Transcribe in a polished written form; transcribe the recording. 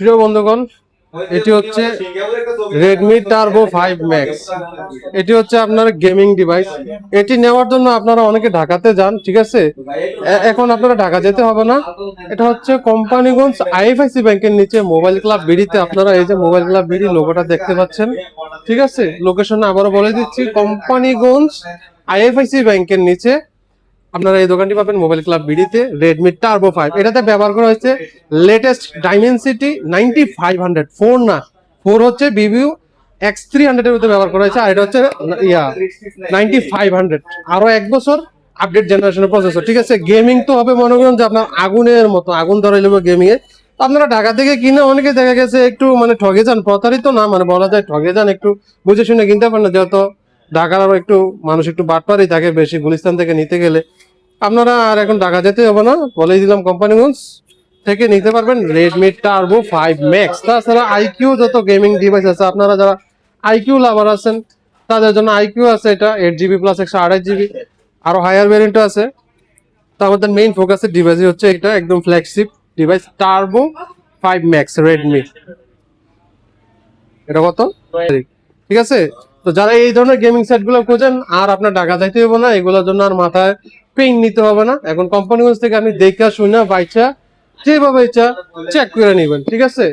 প্রিয় বন্ধুগণ, এটি হচ্ছে Redmi Turbo 5 Max। এটি হচ্ছে আপনার গেমিং ডিভাইস। এটি নেওয়ার জন্য আপনারা অনেকে ঢাকাতে যান, ঠিক আছে। এখন আপনারা ঢাকা যেতে হবে না। এটা হচ্ছে কোম্পানিগঞ্জ আইএফআইসি ব্যাংকের নিচে মোবাইল ক্লাব বিডিতে। আপনারা এই যে মোবাইল ক্লাব বিডি লোগোটা দেখতে পাচ্ছেন, ঠিক আছে। লোকেশন আবারও বলে দিচ্ছি, কোম্পানিগঞ্জ আইএফআইসি ব্যাংকের নিচে আপনারা এই দোকানটি পাবেন মোবাইল ক্লাব বিডিতে। রেডমি টার্বো 5 এটাতে ব্যবহার করা হয়েছে লেটেস্ট ডাইমেনসিটি 9500 ফোর না, ফোর হচ্ছে ভিভিউ X300 এর মধ্যে ব্যবহার করা হয়েছে, আর এটা হচ্ছে 9500 আরো এক বছর আপডেট জেনারেশনের প্রসেসর, ঠিক আছে। গেমিং তো হবে মনে করেন যে আপনার আগুনের মতো, আগুন ধরাই নেবে গেমিং এ। আপনারা ঢাকা থেকে কিনে অনেকে দেখা গেছে একটু মানে ঠগে যান, প্রতারিত না মানে বলা যায় ঠগে যান, একটু বুঝে শুনে কিনতে পারেন না, যেহেতু ঢাকার আরো একটু মানুষ একটু বাটপারই থাকে বেশি গুলিস্তান থেকে নিতে গেলে। আপনারা আর এখন ঢাকা যেতে হবে না, বলেই দিলাম কোম্পানিগঞ্জ থেকে নিতে পারবেন Redmi Turbo 5 Max। তাছাড়া আইকিউ যত গেমিং ডিভাইস আছে, আপনারা যারা আইকিউ লাভার আছেন তাদের জন্য আইকিউ আছে, এটা 8GB প্লাস 128GB, আরো হায়ার ভ্যারিয়েন্টও আছে। তো আমাদের মেইন ফোকাসের ডিভাইস হচ্ছে এটা, একদম flagship device Turbo 5 Max Redmi। এটা কত, ঠিক আছে। তো যারা এই ধরনের গেমিং সেট গুলো খোঁজেন, আর আপনার ঢাকা যাইতে হবে না, এগুলোর জন্য আর মাথায় পেইন নিতে হবে না। এখন কোম্পানিগঞ্জ থেকে আপনি দেখা শুনে বাইচা যেভাবে ইচ্ছা চেক করে নিবেন, ঠিক আছে।